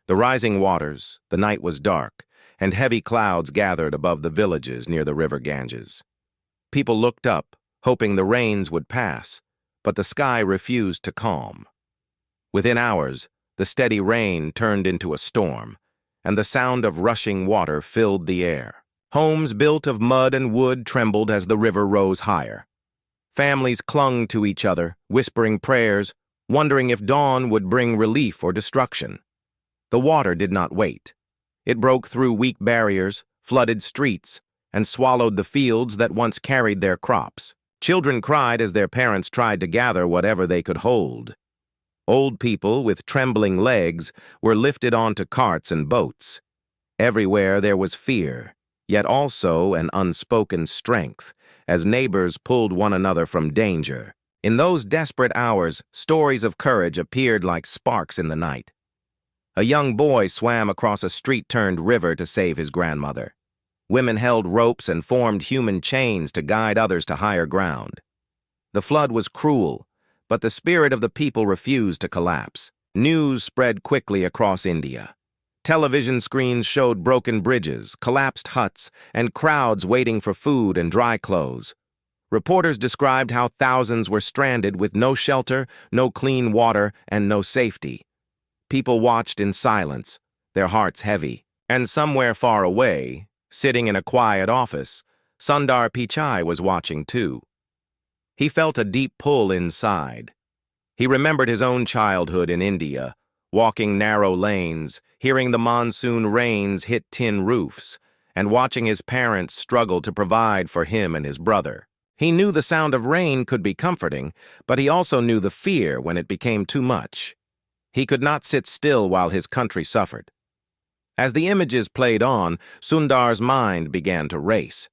The rising waters, the night was dark, and heavy clouds gathered above the villages near the river Ganges. People looked up, hoping the rains would pass, but the sky refused to calm. Within hours, the steady rain turned into a storm, and the sound of rushing water filled the air. Homes built of mud and wood trembled as the river rose higher. Families clung to each other, whispering prayers, wondering if dawn would bring relief or destruction. The water did not wait. It broke through weak barriers, flooded streets, and swallowed the fields that once carried their crops. Children cried as their parents tried to gather whatever they could hold. Old people with trembling legs were lifted onto carts and boats. Everywhere there was fear, yet also an unspoken strength, as neighbors pulled one another from danger. In those desperate hours, stories of courage appeared like sparks in the night. A young boy swam across a street-turned river to save his grandmother. Women held ropes and formed human chains to guide others to higher ground. The flood was cruel, but the spirit of the people refused to collapse. News spread quickly across India. Television screens showed broken bridges, collapsed huts, and crowds waiting for food and dry clothes. Reporters described how thousands were stranded with no shelter, no clean water, and no safety. People watched in silence, their hearts heavy. And somewhere far away, sitting in a quiet office, Sundar Pichai was watching too. He felt a deep pull inside. He remembered his own childhood in India, walking narrow lanes, hearing the monsoon rains hit tin roofs, and watching his parents struggle to provide for him and his brother. He knew the sound of rain could be comforting, but he also knew the fear when it became too much. He could not sit still while his country suffered. As the images played on, Sundar's mind began to race.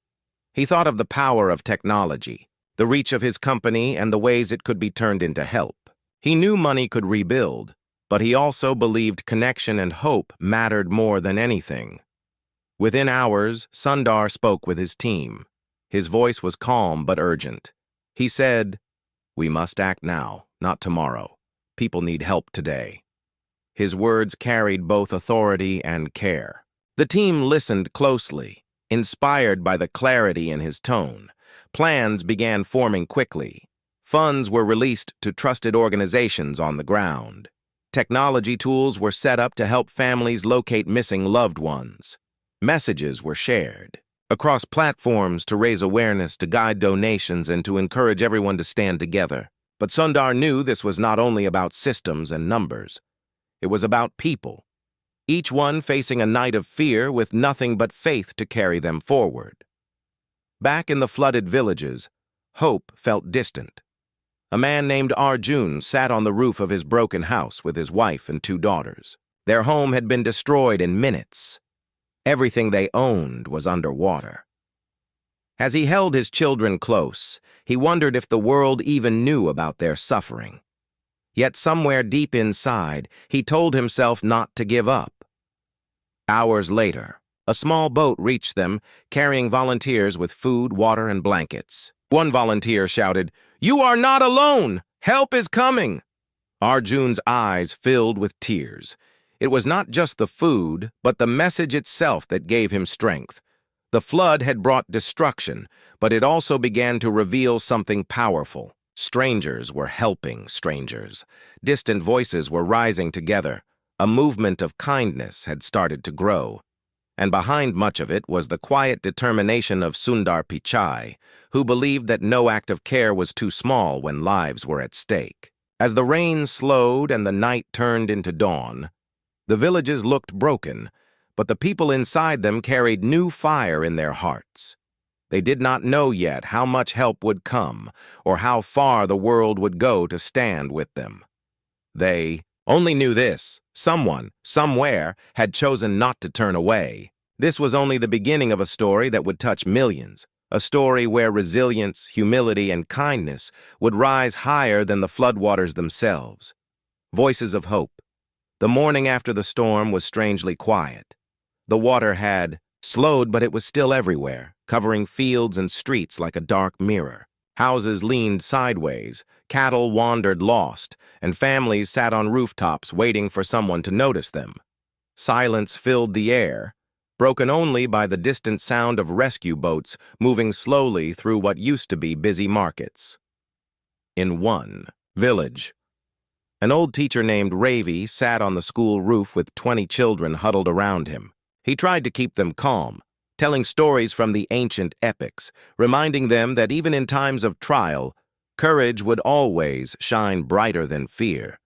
He thought of the power of technology, the reach of his company, and the ways it could be turned into help. He knew money could rebuild, but he also believed connection and hope mattered more than anything. Within hours, Sundar spoke with his team. His voice was calm but urgent. He said, "We must act now, not tomorrow. People need help today." His words carried both authority and care. The team listened closely, inspired by the clarity in his tone. Plans began forming quickly. Funds were released to trusted organizations on the ground. Technology tools were set up to help families locate missing loved ones. Messages were shared across platforms to raise awareness, to guide donations, and to encourage everyone to stand together. But Sundar knew this was not only about systems and numbers. It was about people, each one facing a night of fear with nothing but faith to carry them forward. Back in the flooded villages, hope felt distant. A man named Arjun sat on the roof of his broken house with his wife and 2 daughters. Their home had been destroyed in minutes. Everything they owned was underwater. As he held his children close, he wondered if the world even knew about their suffering. Yet somewhere deep inside, he told himself not to give up. Hours later, a small boat reached them, carrying volunteers with food, water, and blankets. One volunteer shouted, "You are not alone! Help is coming!" Arjun's eyes filled with tears. It was not just the food, but the message itself that gave him strength. The flood had brought destruction, but it also began to reveal something powerful. Strangers were helping strangers. Distant voices were rising together. A movement of kindness had started to grow. And behind much of it was the quiet determination of Sundar Pichai, who believed that no act of care was too small when lives were at stake. As the rain slowed and the night turned into dawn, the villages looked broken, but the people inside them carried new fire in their hearts. They did not know yet how much help would come, or how far the world would go to stand with them. They only knew this: someone, somewhere, had chosen not to turn away. This was only the beginning of a story that would touch millions, a story where resilience, humility, and kindness would rise higher than the floodwaters themselves. Voices of hope. The morning after the storm was strangely quiet. The water had slowed, but it was still everywhere, covering fields and streets like a dark mirror. Houses leaned sideways, cattle wandered lost, and families sat on rooftops waiting for someone to notice them. Silence filled the air, broken only by the distant sound of rescue boats moving slowly through what used to be busy markets. In one village, an old teacher named Ravi sat on the school roof with 20 children huddled around him. He tried to keep them calm, telling stories from the ancient epics, reminding them that even in times of trial, courage would always shine brighter than fear.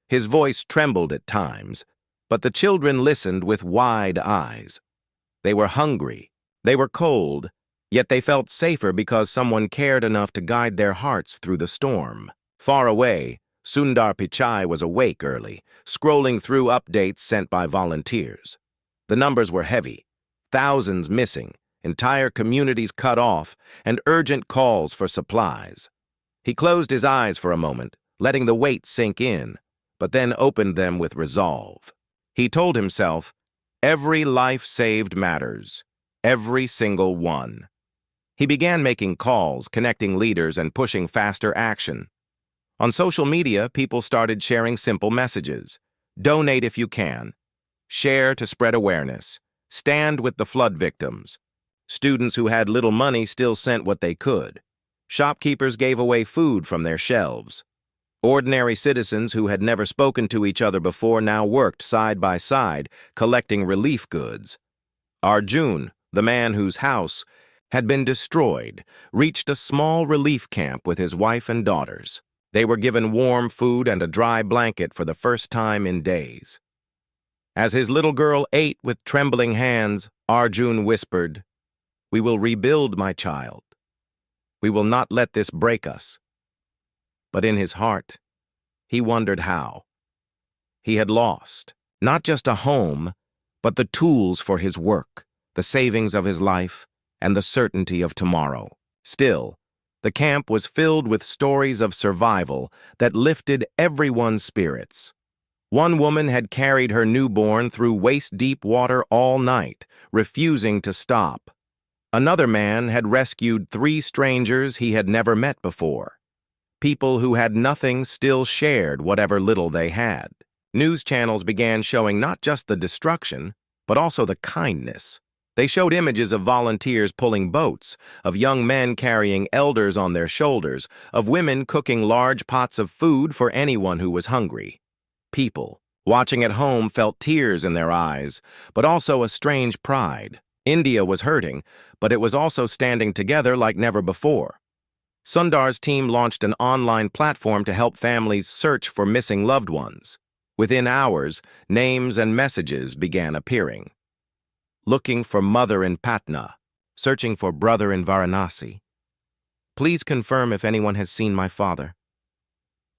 His voice trembled at times, but the children listened with wide eyes. They were hungry, they were cold, yet they felt safer because someone cared enough to guide their hearts through the storm. Far away, Sundar Pichai was awake early, scrolling through updates sent by volunteers. The numbers were heavy, thousands missing, entire communities cut off, and urgent calls for supplies. He closed his eyes for a moment, letting the weight sink in, but then opened them with resolve. He told himself, every life saved matters, every single one. He began making calls, connecting leaders, and pushing faster action. On social media, people started sharing simple messages. Donate if you can. Share to spread awareness. Stand with the flood victims. Students who had little money still sent what they could. Shopkeepers gave away food from their shelves. Ordinary citizens who had never spoken to each other before now worked side by side, collecting relief goods. Arjun, the man whose house had been destroyed, reached a small relief camp with his wife and daughters. They were given warm food and a dry blanket for the first time in days. As his little girl ate with trembling hands, Arjun whispered, "We will rebuild, my child. We will not let this break us." But in his heart, he wondered how. He had lost, not just a home, but the tools for his work, the savings of his life, and the certainty of tomorrow. Still, the camp was filled with stories of survival that lifted everyone's spirits. One woman had carried her newborn through waist-deep water all night, refusing to stop. Another man had rescued 3 strangers he had never met before. People who had nothing still shared whatever little they had. News channels began showing not just the destruction, but also the kindness. They showed images of volunteers pulling boats, of young men carrying elders on their shoulders, of women cooking large pots of food for anyone who was hungry. People, watching at home, felt tears in their eyes, but also a strange pride. India was hurting, but it was also standing together like never before. Sundar's team launched an online platform to help families search for missing loved ones. Within hours, names and messages began appearing. Looking for mother in Patna, searching for brother in Varanasi. Please confirm if anyone has seen my father.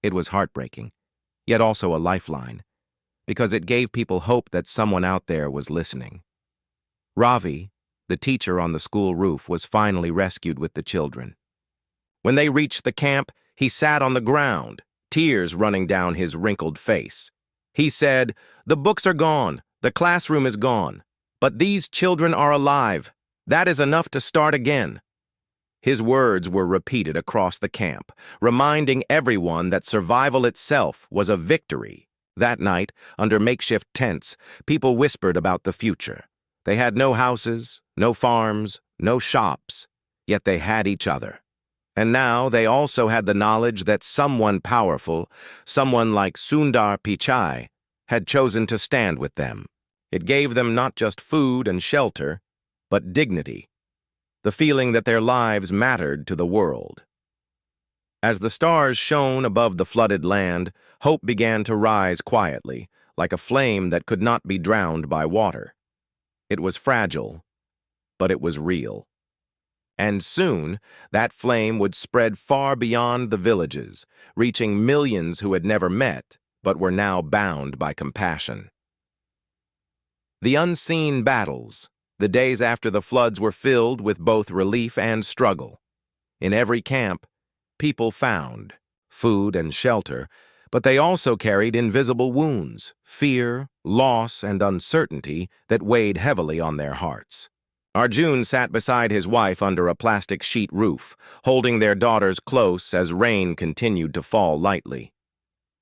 It was heartbreaking, yet also a lifeline, because it gave people hope that someone out there was listening. Ravi, the teacher on the school roof, was finally rescued with the children. When they reached the camp, he sat on the ground, tears running down his wrinkled face. He said, "The books are gone, the classroom is gone. But these children are alive. That is enough to start again." His words were repeated across the camp, reminding everyone that survival itself was a victory. That night, under makeshift tents, people whispered about the future. They had no houses, no farms, no shops, yet they had each other. And now they also had the knowledge that someone powerful, someone like Sundar Pichai, had chosen to stand with them. It gave them not just food and shelter, but dignity, the feeling that their lives mattered to the world. As the stars shone above the flooded land, hope began to rise quietly, like a flame that could not be drowned by water. It was fragile, but it was real. And soon, that flame would spread far beyond the villages, reaching millions who had never met, but were now bound by compassion. The unseen battles, the days after the floods, were filled with both relief and struggle. In every camp, people found food and shelter, but they also carried invisible wounds, fear, loss, and uncertainty that weighed heavily on their hearts. Arjun sat beside his wife under a plastic sheet roof, holding their daughters close as rain continued to fall lightly.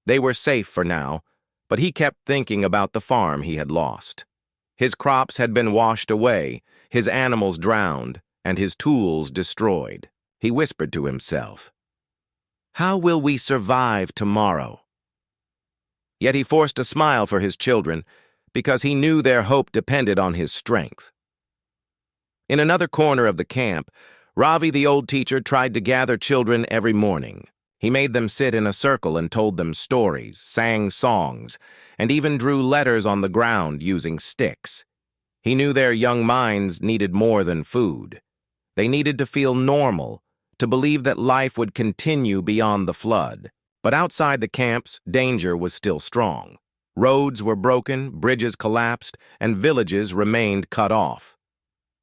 They were safe for now, But he kept thinking about the farm he had lost. His crops had been washed away, his animals drowned, and his tools destroyed. He whispered to himself, "How will we survive tomorrow?" Yet he forced a smile for his children, because he knew their hope depended on his strength. In another corner of the camp, Ravi, the old teacher, tried to gather children every morning. He made them sit in a circle and told them stories, sang songs, and even drew letters on the ground using sticks. He knew their young minds needed more than food. They needed to feel normal, to believe that life would continue beyond the flood. But outside the camps, danger was still strong. Roads were broken, bridges collapsed, and villages remained cut off.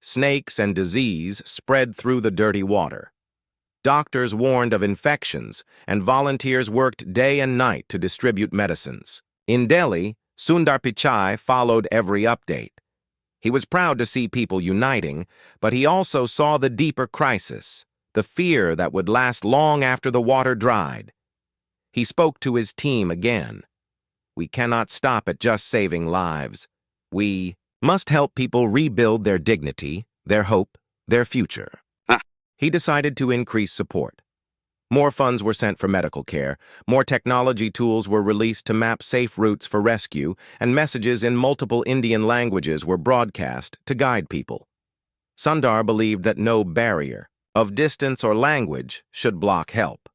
Snakes and disease spread through the dirty water. Doctors warned of infections, and volunteers worked day and night to distribute medicines. In Delhi, Sundar Pichai followed every update. He was proud to see people uniting, but he also saw the deeper crisis, the fear that would last long after the water dried. He spoke to his team again. "We cannot stop at just saving lives. We must help people rebuild their dignity, their hope, their future." He decided to increase support. More funds were sent for medical care, more technology tools were released to map safe routes for rescue, and messages in multiple Indian languages were broadcast to guide people. Sundar believed that no barrier, of distance or language, should block help.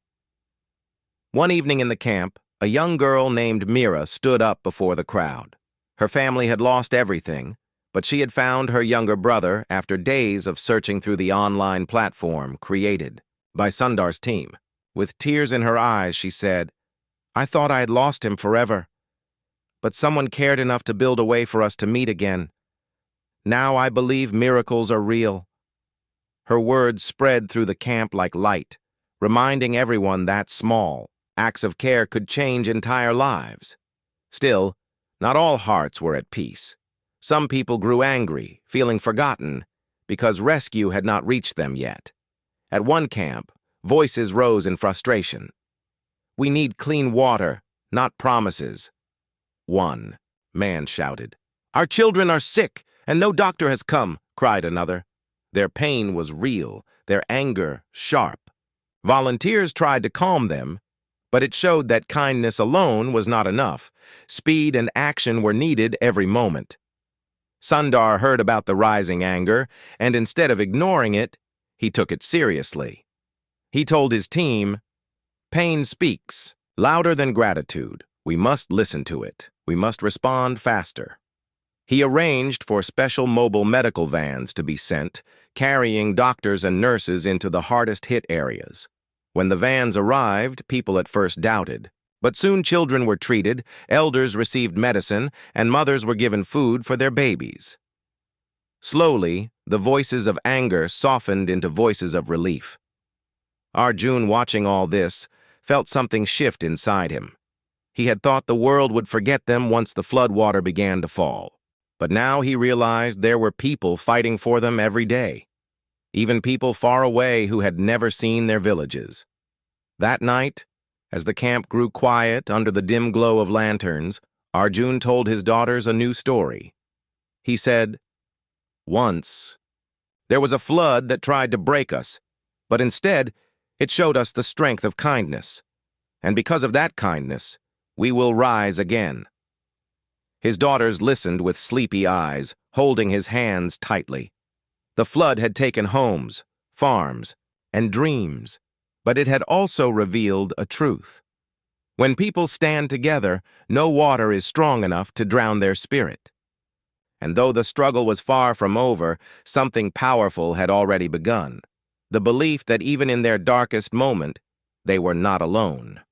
One evening in the camp, a young girl named Meera stood up before the crowd. Her family had lost everything, but she had found her younger brother after days of searching through the online platform created by Sundar's team. With tears in her eyes, she said, "I thought I had lost him forever, but someone cared enough to build a way for us to meet again. Now I believe miracles are real." Her words spread through the camp like light, reminding everyone that small acts of care could change entire lives. Still, not all hearts were at peace. Some people grew angry, feeling forgotten, because rescue had not reached them yet. At one camp, voices rose in frustration. "We need clean water, not promises." One man shouted. "Our children are sick, and no doctor has come," cried another. Their pain was real, their anger sharp. Volunteers tried to calm them, but it showed that kindness alone was not enough. Speed and action were needed every moment. Sundar heard about the rising anger, and instead of ignoring it, he took it seriously. He told his team, "Pain speaks, louder than gratitude. We must listen to it. We must respond faster." He arranged for special mobile medical vans to be sent, carrying doctors and nurses into the hardest-hit areas. When the vans arrived, people at first doubted. But soon children were treated, elders received medicine, and mothers were given food for their babies. Slowly, the voices of anger softened into voices of relief. Arjun, watching all this, felt something shift inside him. He had thought the world would forget them once the floodwater began to fall. But now he realized there were people fighting for them every day. Even people far away who had never seen their villages. That night, as the camp grew quiet under the dim glow of lanterns, Arjun told his daughters a new story. He said, "Once, there was a flood that tried to break us, but instead, it showed us the strength of kindness. And because of that kindness, we will rise again." His daughters listened with sleepy eyes, holding his hands tightly. The flood had taken homes, farms, and dreams, but it had also revealed a truth. When people stand together, no water is strong enough to drown their spirit. And though the struggle was far from over, something powerful had already begun. The belief that even in their darkest moment, they were not alone.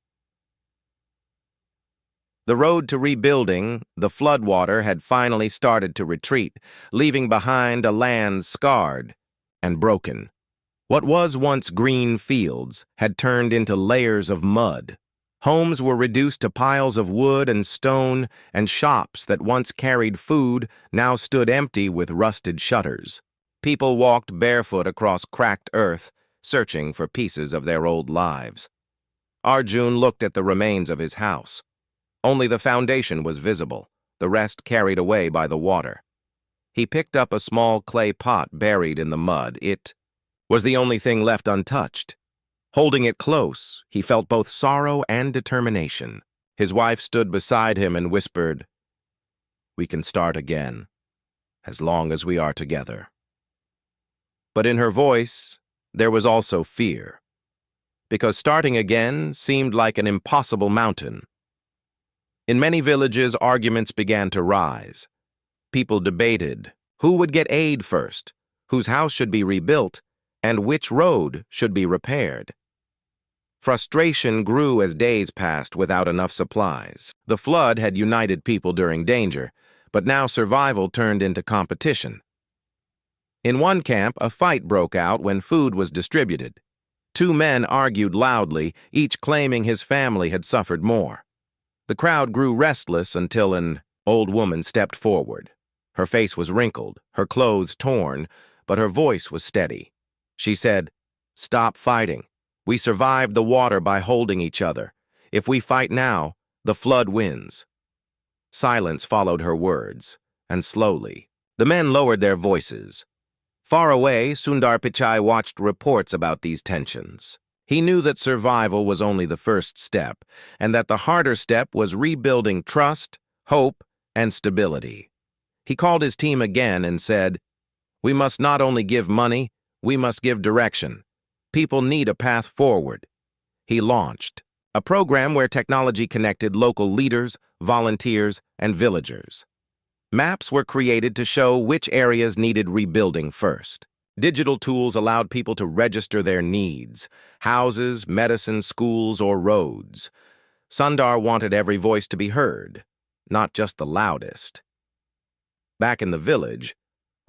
The road to rebuilding, the floodwater had finally started to retreat, leaving behind a land scarred and broken. What was once green fields had turned into layers of mud. Homes were reduced to piles of wood and stone, and shops that once carried food now stood empty with rusted shutters. People walked barefoot across cracked earth, searching for pieces of their old lives. Arjun looked at the remains of his house. Only the foundation was visible, the rest carried away by the water. He picked up a small clay pot buried in the mud. It was the only thing left untouched. Holding it close, he felt both sorrow and determination. His wife stood beside him and whispered, "We can start again, as long as we are together." But in her voice, there was also fear, because starting again seemed like an impossible mountain. In many villages, arguments began to rise. People debated who would get aid first, whose house should be rebuilt, and which road should be repaired. Frustration grew as days passed without enough supplies. The flood had united people during danger, but now survival turned into competition. In one camp, a fight broke out when food was distributed. Two men argued loudly, each claiming his family had suffered more. The crowd grew restless until an old woman stepped forward. Her face was wrinkled, her clothes torn, but her voice was steady. She said, "Stop fighting. We survived the water by holding each other. If we fight now, the flood wins." Silence followed her words, and slowly, the men lowered their voices. Far away, Sundar Pichai watched reports about these tensions. He knew that survival was only the first step, and that the harder step was rebuilding trust, hope, and stability. He called his team again and said, "We must not only give money, we must give direction. People need a path forward." He launched a program where technology connected local leaders, volunteers, and villagers. Maps were created to show which areas needed rebuilding first. Digital tools allowed people to register their needs: houses, medicine, schools, or roads. Sundar wanted every voice to be heard, not just the loudest. Back in the village,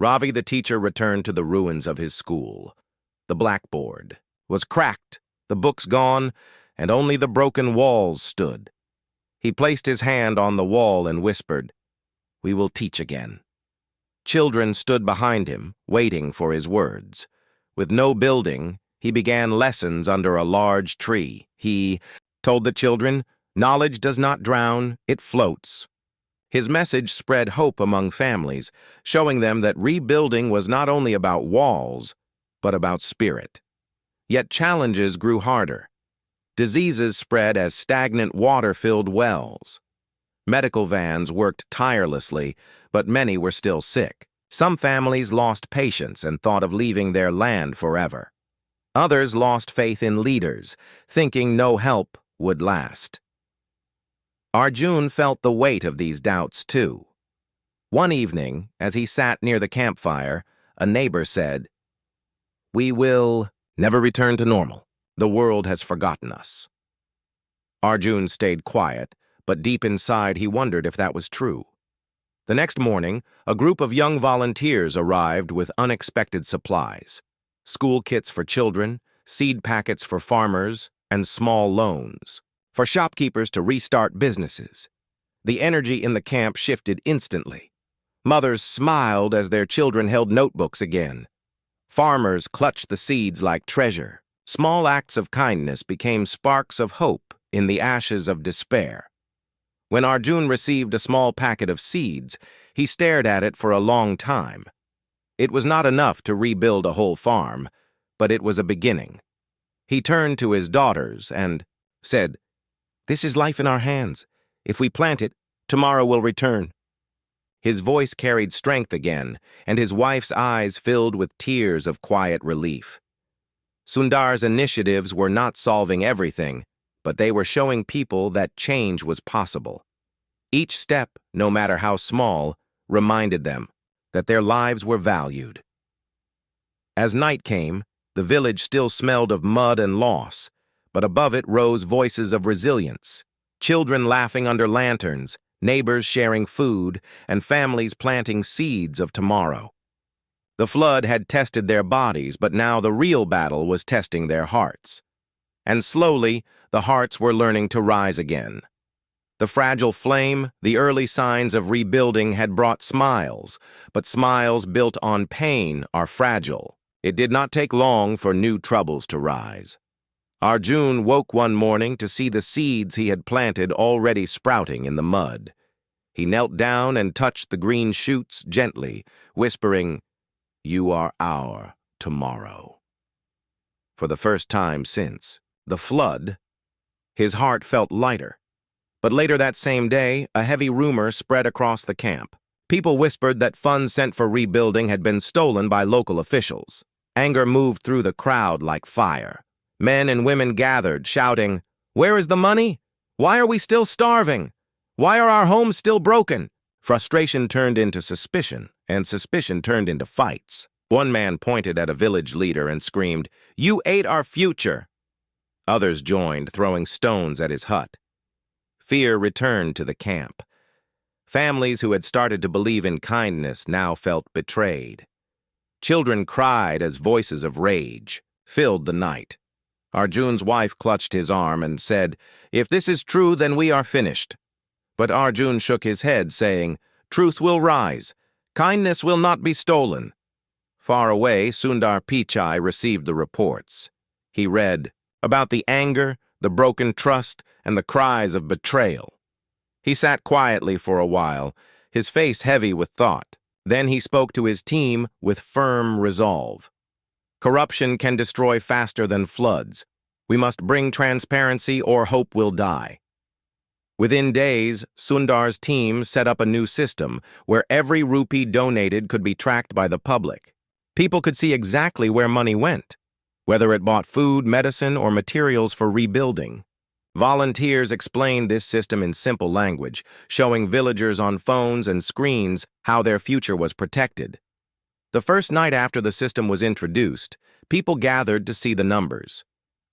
Ravi the teacher returned to the ruins of his school. The blackboard was cracked, the books gone, and only the broken walls stood. He placed his hand on the wall and whispered, "We will teach again." Children stood behind him, waiting for his words. With no building, he began lessons under a large tree. He told the children, "Knowledge does not drown, it floats." His message spread hope among families, showing them that rebuilding was not only about walls, but about spirit. Yet challenges grew harder. Diseases spread as stagnant water filled wells. Medical vans worked tirelessly, but many were still sick. Some families lost patience and thought of leaving their land forever. Others lost faith in leaders, thinking no help would last. Arjun felt the weight of these doubts too. One evening, as he sat near the campfire, a neighbor said, "We will never return to normal. The world has forgotten us." Arjun stayed quiet, but deep inside he wondered if that was true. The next morning, a group of young volunteers arrived with unexpected supplies: school kits for children, seed packets for farmers, and small loans for shopkeepers to restart businesses. The energy in the camp shifted instantly. Mothers smiled as their children held notebooks again. Farmers clutched the seeds like treasure. Small acts of kindness became sparks of hope in the ashes of despair. When Arjun received a small packet of seeds, he stared at it for a long time. It was not enough to rebuild a whole farm, but it was a beginning. He turned to his daughters and said, "This is life in our hands. If we plant it, tomorrow will return." His voice carried strength again, and his wife's eyes filled with tears of quiet relief. Sundar's initiatives were not solving everything, but they were showing people that change was possible. Each step, no matter how small, reminded them that their lives were valued. As night came, the village still smelled of mud and loss, but above it rose voices of resilience: children laughing under lanterns, neighbors sharing food, and families planting seeds of tomorrow. The flood had tested their bodies, but now the real battle was testing their hearts. And slowly, the hearts were learning to rise again. The fragile flame, the early signs of rebuilding had brought smiles, but smiles built on pain are fragile. It did not take long for new troubles to rise. Arjun woke one morning to see the seeds he had planted already sprouting in the mud. He knelt down and touched the green shoots gently, whispering, "You are our tomorrow." For the first time since the flood, his heart felt lighter. But later that same day, a heavy rumor spread across the camp. People whispered that funds sent for rebuilding had been stolen by local officials. Anger moved through the crowd like fire. Men and women gathered, shouting, "Where is the money? Why are we still starving? Why are our homes still broken?" Frustration turned into suspicion, and suspicion turned into fights. One man pointed at a village leader and screamed, "You ate our future!" Others joined, throwing stones at his hut. Fear returned to the camp. Families who had started to believe in kindness now felt betrayed. Children cried as voices of rage filled the night. Arjun's wife clutched his arm and said, "If this is true, then we are finished." But Arjun shook his head, saying, "Truth will rise. Kindness will not be stolen." Far away, Sundar Pichai received the reports. He read about the anger, the broken trust, and the cries of betrayal. He sat quietly for a while, his face heavy with thought. Then he spoke to his team with firm resolve. Corruption can destroy faster than floods. We must bring transparency or hope will die. Within days, Sundar's team set up a new system where every rupee donated could be tracked by the public. People could see exactly where money went, whether it bought food, medicine, or materials for rebuilding. Volunteers explained this system in simple language, showing villagers on phones and screens how their future was protected. The first night after the system was introduced, people gathered to see the numbers.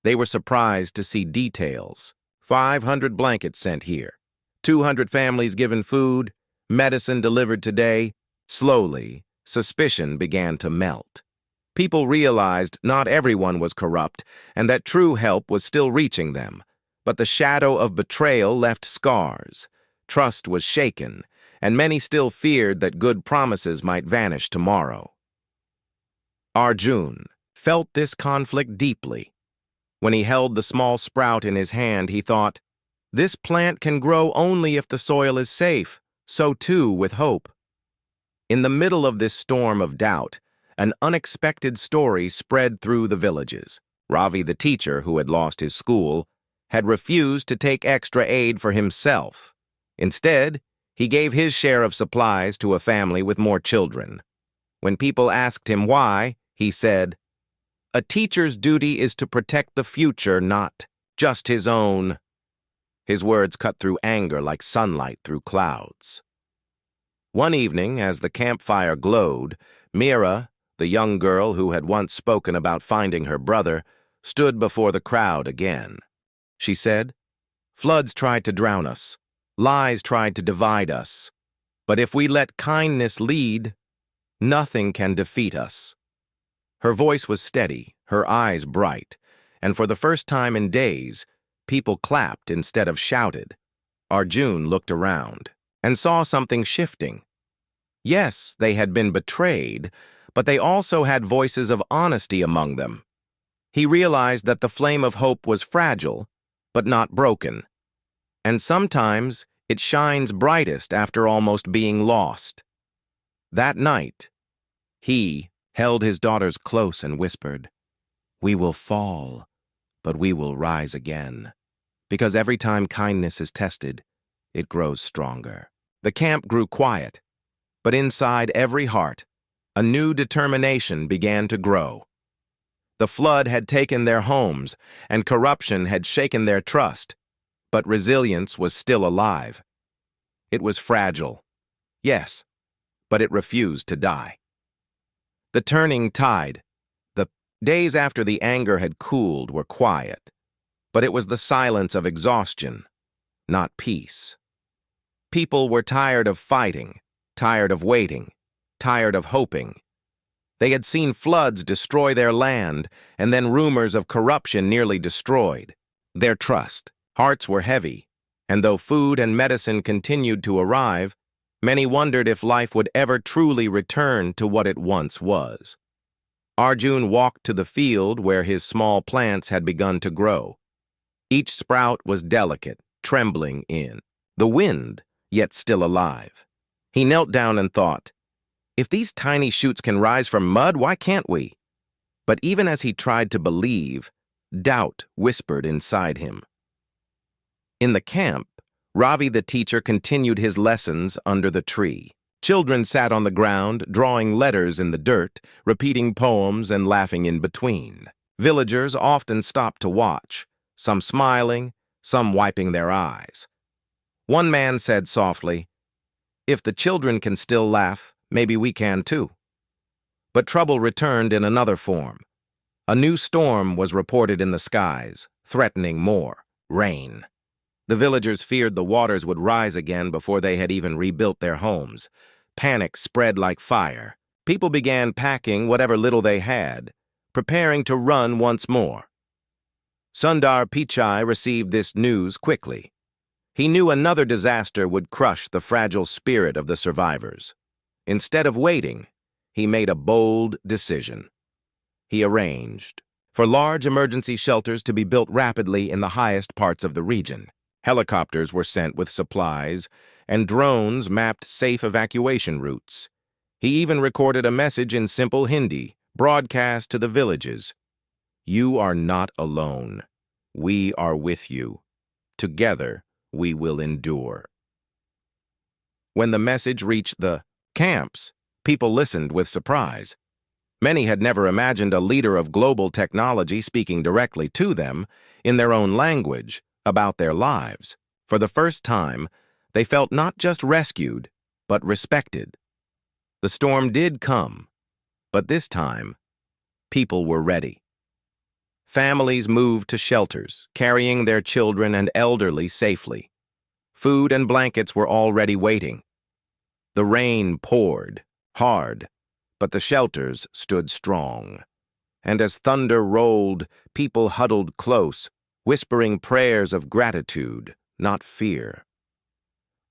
They were surprised to see details. 500 blankets sent here, 200 families given food, medicine delivered today. Slowly, suspicion began to melt. People realized not everyone was corrupt and that true help was still reaching them. But the shadow of betrayal left scars. Trust was shaken, and many still feared that good promises might vanish tomorrow. Arjun felt this conflict deeply. When he held the small sprout in his hand, he thought, "This plant can grow only if the soil is safe, so too with hope." In the middle of this storm of doubt, an unexpected story spread through the villages. Ravi, the teacher who had lost his school, had refused to take extra aid for himself. Instead, he gave his share of supplies to a family with more children. When people asked him why, he said, "A teacher's duty is to protect the future, not just his own." His words cut through anger like sunlight through clouds. One evening, as the campfire glowed, Meera, the young girl who had once spoken about finding her brother, stood before the crowd again. She said, "Floods tried to drown us. Lies tried to divide us. But if we let kindness lead, nothing can defeat us." Her voice was steady, her eyes bright, and for the first time in days, people clapped instead of shouted. Arjun looked around and saw something shifting. Yes, they had been betrayed, but they also had voices of honesty among them. He realized that the flame of hope was fragile, but not broken. And sometimes it shines brightest after almost being lost. That night, he held his daughters close and whispered, "We will fall, but we will rise again." Because every time kindness is tested, it grows stronger. The camp grew quiet, but inside every heart, a new determination began to grow. The flood had taken their homes, and corruption had shaken their trust, but resilience was still alive. It was fragile, yes, but it refused to die. The turning tide, the days after the anger had cooled, were quiet, but it was the silence of exhaustion, not peace. People were tired of fighting, tired of waiting, tired of hoping. They had seen floods destroy their land, and then rumors of corruption nearly destroyed their trust. Hearts were heavy, and though food and medicine continued to arrive, many wondered if life would ever truly return to what it once was. Arjun walked to the field where his small plants had begun to grow. Each sprout was delicate, trembling in the wind, yet still alive. He knelt down and thought, if these tiny shoots can rise from mud, why can't we? But even as he tried to believe, doubt whispered inside him. In the camp, Ravi the teacher continued his lessons under the tree. Children sat on the ground, drawing letters in the dirt, repeating poems and laughing in between. Villagers often stopped to watch, some smiling, some wiping their eyes. One man said softly, "If the children can still laugh, maybe we can too." But trouble returned in another form. A new storm was reported in the skies, threatening more rain. The villagers feared the waters would rise again before they had even rebuilt their homes. Panic spread like fire. People began packing whatever little they had, preparing to run once more. Sundar Pichai received this news quickly. He knew another disaster would crush the fragile spirit of the survivors. Instead of waiting, he made a bold decision. He arranged for large emergency shelters to be built rapidly in the highest parts of the region. Helicopters were sent with supplies, and drones mapped safe evacuation routes. He even recorded a message in simple Hindi, broadcast to the villages. "You are not alone. We are with you. Together, we will endure." When the message reached the camps, people listened with surprise. Many had never imagined a leader of global technology speaking directly to them, in their own language, about their lives. For the first time, they felt not just rescued, but respected. The storm did come, but this time, people were ready. Families moved to shelters, carrying their children and elderly safely. Food and blankets were already waiting. The rain poured, hard, but the shelters stood strong. And as thunder rolled, people huddled close, whispering prayers of gratitude, not fear.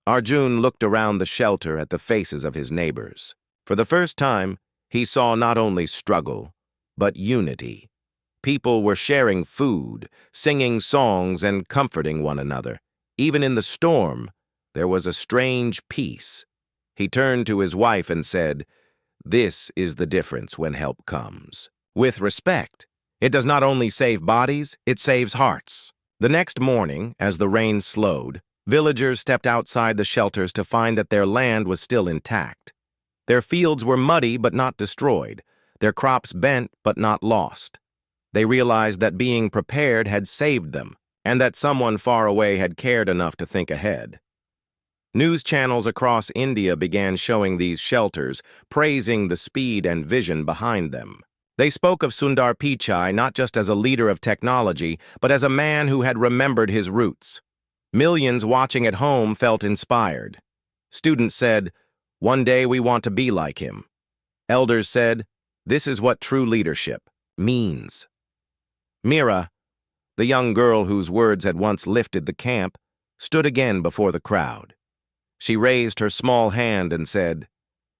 Arjun looked around the shelter at the faces of his neighbors. For the first time, he saw not only struggle, but unity. People were sharing food, singing songs, and comforting one another. Even in the storm, there was a strange peace. He turned to his wife and said, "This is the difference when help comes. With respect, it does not only save bodies, it saves hearts." The next morning, as the rain slowed, villagers stepped outside the shelters to find that their land was still intact. Their fields were muddy but not destroyed, their crops bent but not lost. They realized that being prepared had saved them, and that someone far away had cared enough to think ahead. News channels across India began showing these shelters, praising the speed and vision behind them. They spoke of Sundar Pichai not just as a leader of technology, but as a man who had remembered his roots. Millions watching at home felt inspired. Students said, "One day we want to be like him." Elders said, "This is what true leadership means." Mira, the young girl whose words had once lifted the camp, stood again before the crowd. She raised her small hand and said,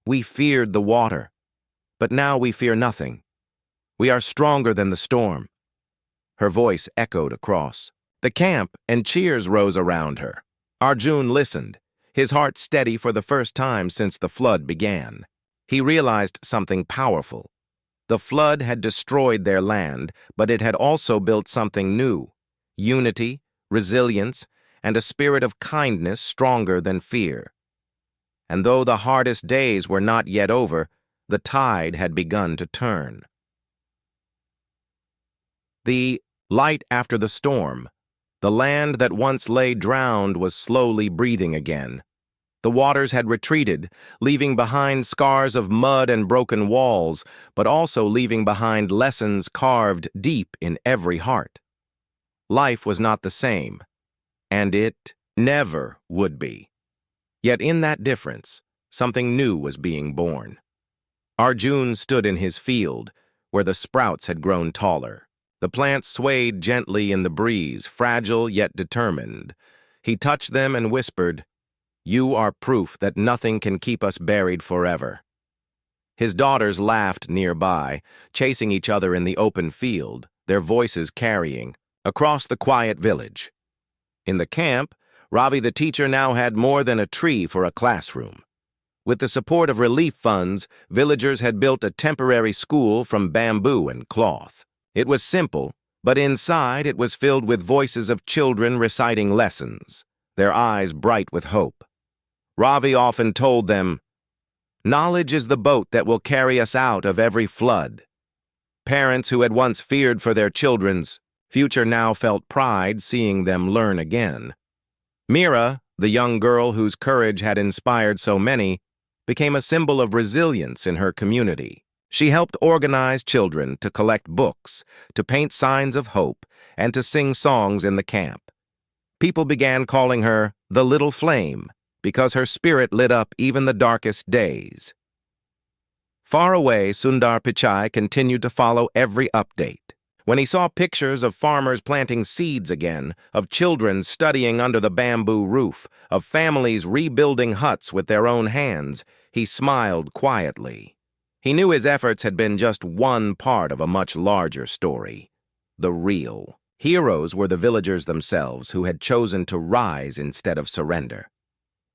"We feared the water, but now we fear nothing. We are stronger than the storm." Her voice echoed across the camp, and cheers rose around her. Arjun listened, his heart steady for the first time since the flood began. He realized something powerful. The flood had destroyed their land, but it had also built something new: unity, resilience, and a spirit of kindness stronger than fear. And though the hardest days were not yet over, the tide had begun to turn. The light after the storm, the land that once lay drowned was slowly breathing again. The waters had retreated, leaving behind scars of mud and broken walls, but also leaving behind lessons carved deep in every heart. Life was not the same, and it never would be. Yet in that difference, something new was being born. Arjun stood in his field, where the sprouts had grown taller. The plants swayed gently in the breeze, fragile yet determined. He touched them and whispered, "You are proof that nothing can keep us buried forever." His daughters laughed nearby, chasing each other in the open field, their voices carrying across the quiet village. In the camp, Ravi the teacher now had more than a tree for a classroom. With the support of relief funds, villagers had built a temporary school from bamboo and cloth. It was simple, but inside it was filled with voices of children reciting lessons, their eyes bright with hope. Ravi often told them, "Knowledge is the boat that will carry us out of every flood." Parents who had once feared for their children's future now felt pride seeing them learn again. Mira, the young girl whose courage had inspired so many, became a symbol of resilience in her community. She helped organize children to collect books, to paint signs of hope, and to sing songs in the camp. People began calling her the Little Flame because her spirit lit up even the darkest days. Far away, Sundar Pichai continued to follow every update. When he saw pictures of farmers planting seeds again, of children studying under the bamboo roof, of families rebuilding huts with their own hands, he smiled quietly. He knew his efforts had been just one part of a much larger story. The real heroes were the villagers themselves who had chosen to rise instead of surrender.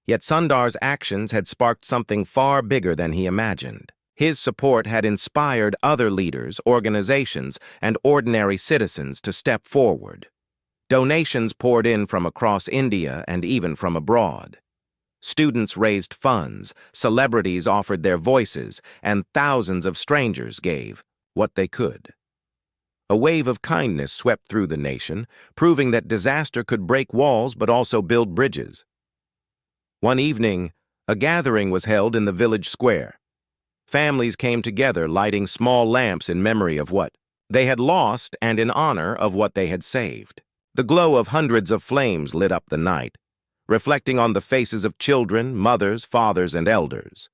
Yet Sundar's actions had sparked something far bigger than he imagined. His support had inspired other leaders, organizations, and ordinary citizens to step forward. Donations poured in from across India and even from abroad. Students raised funds, celebrities offered their voices, and thousands of strangers gave what they could. A wave of kindness swept through the nation, proving that disaster could break walls but also build bridges. One evening, a gathering was held in the village square. Families came together, lighting small lamps in memory of what they had lost and in honor of what they had saved. The glow of hundreds of flames lit up the night, reflecting on the faces of children, mothers, fathers, and elders.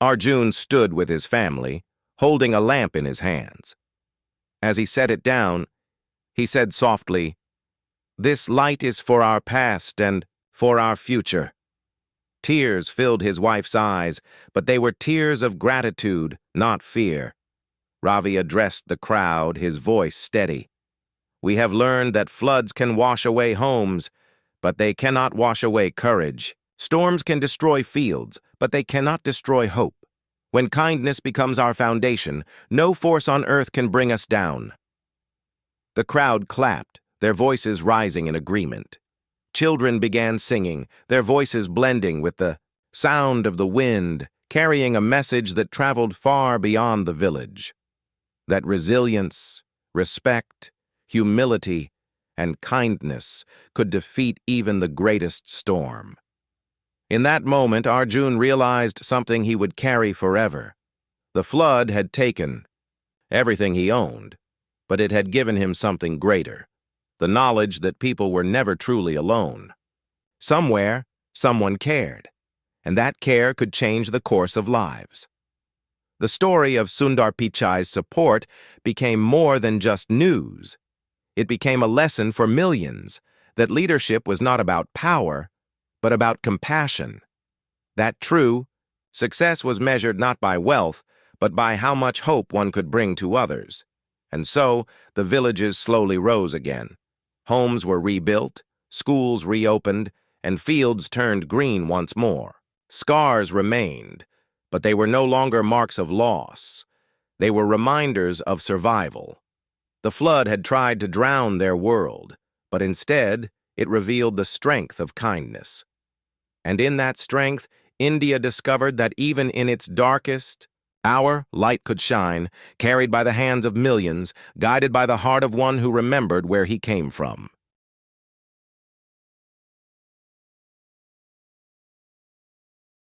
Arjun stood with his family, holding a lamp in his hands. As he set it down, he said softly, "This light is for our past and for our future." Tears filled his wife's eyes, but they were tears of gratitude, not fear. Ravi addressed the crowd, his voice steady. "We have learned that floods can wash away homes, but they cannot wash away courage. Storms can destroy fields, but they cannot destroy hope. When kindness becomes our foundation, no force on earth can bring us down." The crowd clapped, their voices rising in agreement. Children began singing, their voices blending with the sound of the wind, carrying a message that traveled far beyond the village. That resilience, respect, humility, and kindness could defeat even the greatest storm. In that moment, Arjun realized something he would carry forever. The flood had taken everything he owned, but it had given him something greater. The knowledge that people were never truly alone. Somewhere, someone cared, and that care could change the course of lives. The story of Sundar Pichai's support became more than just news. It became a lesson for millions that leadership was not about power, but about compassion. That true, success was measured not by wealth, but by how much hope one could bring to others. And so, the villages slowly rose again. Homes were rebuilt, schools reopened, and fields turned green once more. Scars remained, but they were no longer marks of loss. They were reminders of survival. The flood had tried to drown their world, but instead, it revealed the strength of kindness. And in that strength, India discovered that even in its darkest hour, light could shine, carried by the hands of millions, guided by the heart of one who remembered where he came from.